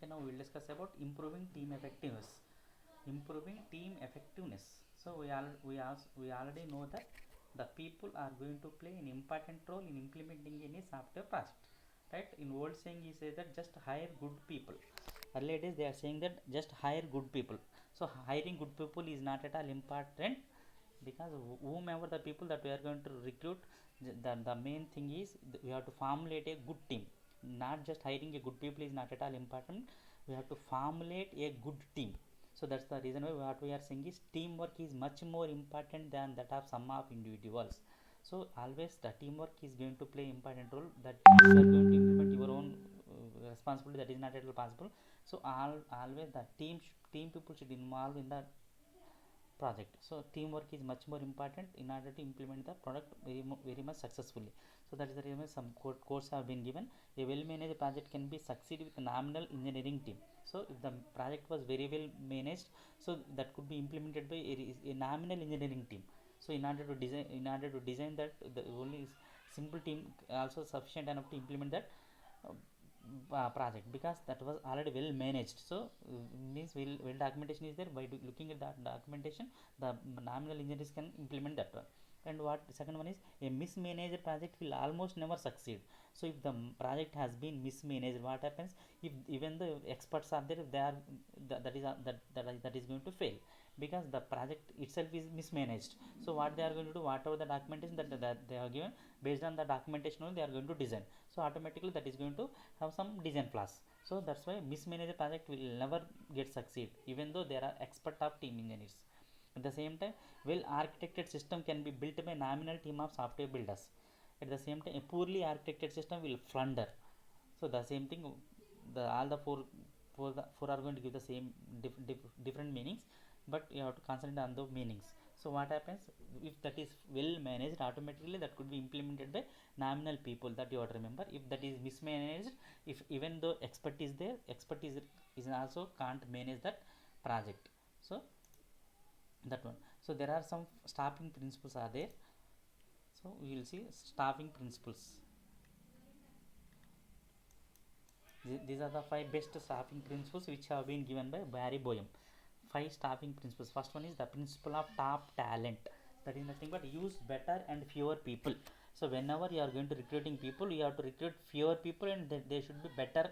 Okay, now we'll discuss about improving team effectiveness. Improving team effectiveness. So we already know that the people are going to play an important role in implementing any software project, right? In old saying, he says that just hire good people. Earlier days they are saying that just hire good people. So hiring good people is not at all important, because whomever the people that we are going to recruit, the main thing is we have to formulate a good team. Not just hiring a good people is not at all important, we have to formulate a good team. So that's the reason why what we are saying is teamwork is much more important than that of some of individuals. So always the teamwork is going to play important role, that you are going to implement your own responsibility, that is not at all possible. So always the team people should involve in the project. So teamwork is much more important in order to implement the product very much successfully. So that is the reason some course have been given. A well managed project can be succeed with a nominal engineering team. So if the project was very well managed, so that could be implemented by a nominal engineering team. So in order to design that, the only simple team also sufficient enough to implement that project, because that was already well managed. So means well documentation is there. By looking at that documentation, the nominal engineers can implement that one. And what second one is, a mismanaged project will almost never succeed. So if the project has been mismanaged, what happens? If even the experts are there, they are that is going to fail, because the project itself is mismanaged. So what they are going to do, whatever the documentation that they are given, based on the documentation only they are going to design. So automatically that is going to have some design flaws. So that's why mismanaged project will never get succeed, even though there are expert of team engineers. At the same time, well architected system can be built by nominal team of software builders. At the same time, a poorly architected system will flounder. So the same thing, the all the four are going to give the same different meanings, but you have to concentrate on the meanings. So what happens, if that is well managed, automatically that could be implemented by nominal people, that you have to remember. If that is mismanaged, if even though expert is there, expert is also can't manage that project. So that one. So there are some staffing principles are there. So we will see staffing principles. These are the 5 best staffing principles which have been given by Barry Boehm. 5 staffing principles. First one is the principle of top talent. That is nothing but use better and fewer people. So whenever you are going to recruiting people, you have to recruit fewer people, and they should be better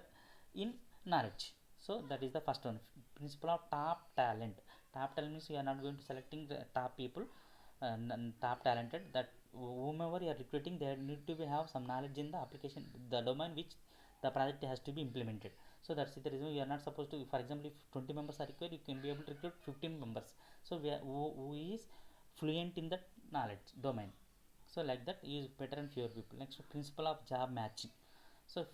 in knowledge. So that is the first one. Principle of top talent. Top talent means you are not going to selecting the top people, top talented. That whomever you are recruiting, they need to have some knowledge in the application, the domain which the project has to be implemented. So that's the reason you are not supposed to, for example, if 20 members are required, you can be able to recruit 15 members. So who is fluent in that knowledge domain. So like that, use better and fewer people. Next, principle of job matching. So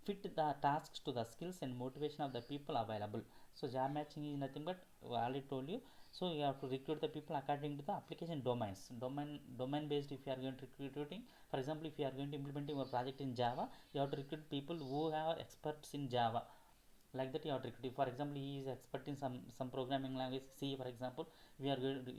fit the tasks to the skills and motivation of the people available. So job matching is nothing but, I already told you. So you have to recruit the people according to the application domains. Domain based, if you are going to recruiting, for example, if you are going to implementing a project in Java, you have to recruit people who have experts in Java. Like that you have to recruit. For example, he is expert in some programming language, C for example. We are going to,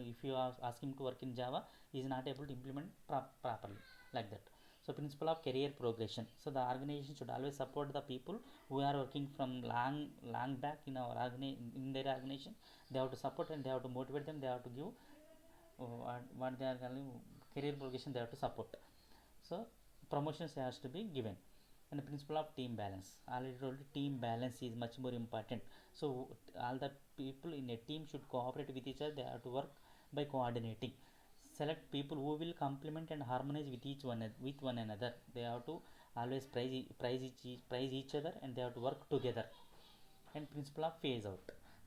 if you ask him to work in Java, he is not able to implement properly, like that. So principle of career progression. So the organization should always support the people who are working from long back in our in their organization. They have to support, and they have to motivate them. They have to give what they are calling career progression, they have to support. So promotions has to be given. And the principle of team balance, already told you, team balance is much more important. So all the people in a team should cooperate with each other. They have to work by coordinating. Select people who will complement and harmonize with one another. They have to always praise each other, and they have to work together. And principle of phase out.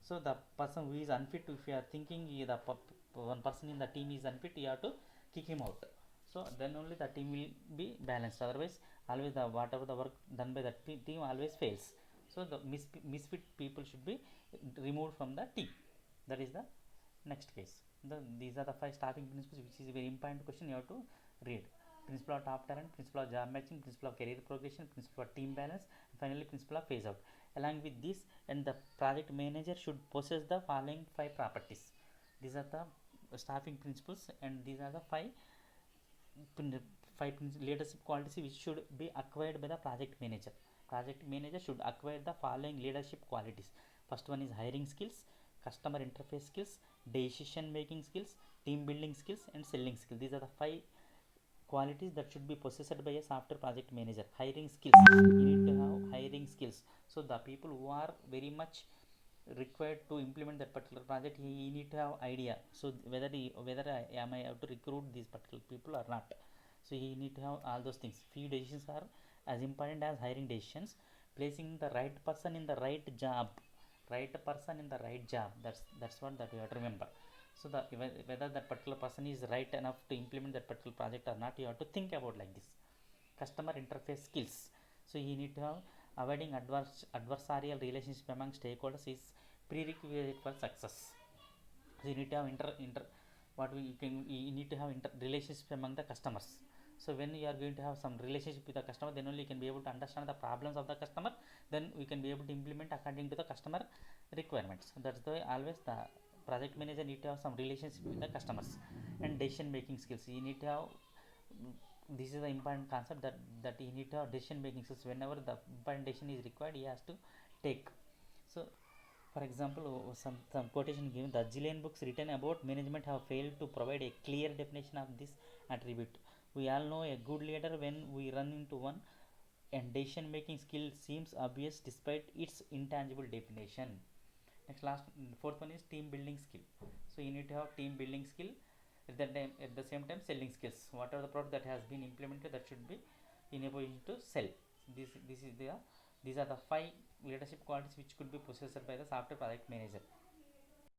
So the person who is unfit, if you are thinking one person in the team is unfit, you have to kick him out. So then only the team will be balanced. Otherwise, always the whatever the work done by the team always fails. So the misfit people should be removed from the team. That is the next case. These are the 5 staffing principles, which is a very important question you have to read. Principle of top talent, principle of job matching, principle of career progression, principle of team balance, and finally principle of phase out. Along with this, and the project manager should possess the following 5 properties. These are the staffing principles, and these are the five leadership qualities which should be acquired by the project manager. project manager should acquire the following leadership qualities. First one is hiring skills, customer interface skills, decision making skills, team building skills, and selling skills. These are the 5 qualities that should be possessed by a software project manager. Hiring skills, you need to have hiring skills. So the people who are very much required to implement that particular project, he need to have idea. So whether am I have to recruit these particular people or not. So he need to have all those things. Few decisions are as important as hiring decisions. Placing the right person in the right job, right person in the right job, that's what that you have to remember. So the whether that particular person is right enough to implement that particular project or not, you have to think about like this. Customer interface skills, so you need to have avoiding adversarial relationship among stakeholders is prerequisite for success. So you need to have inter what we can you need to have relationship among the customers. So when you are going to have some relationship with the customer, then only you can be able to understand the problems of the customer, then we can be able to implement according to the customer requirements. That's the way always the project manager need to have some relationship with the customers. And decision making skills, you need to have, this is the important concept, that you need to have decision making skills. Whenever the important decision is required, he has to take. So for example, some quotation given: the Zillion books written about management have failed to provide a clear definition of this attribute. We all know a good leader when we run into one, and decision making skill seems obvious despite its intangible definition. Next, last, fourth one is team building skill. So you need to have team building skill. At the same time, selling skills. Whatever the product that has been implemented, that should be in a position to sell. This is the These are the 5 leadership qualities which could be possessed by the software project manager.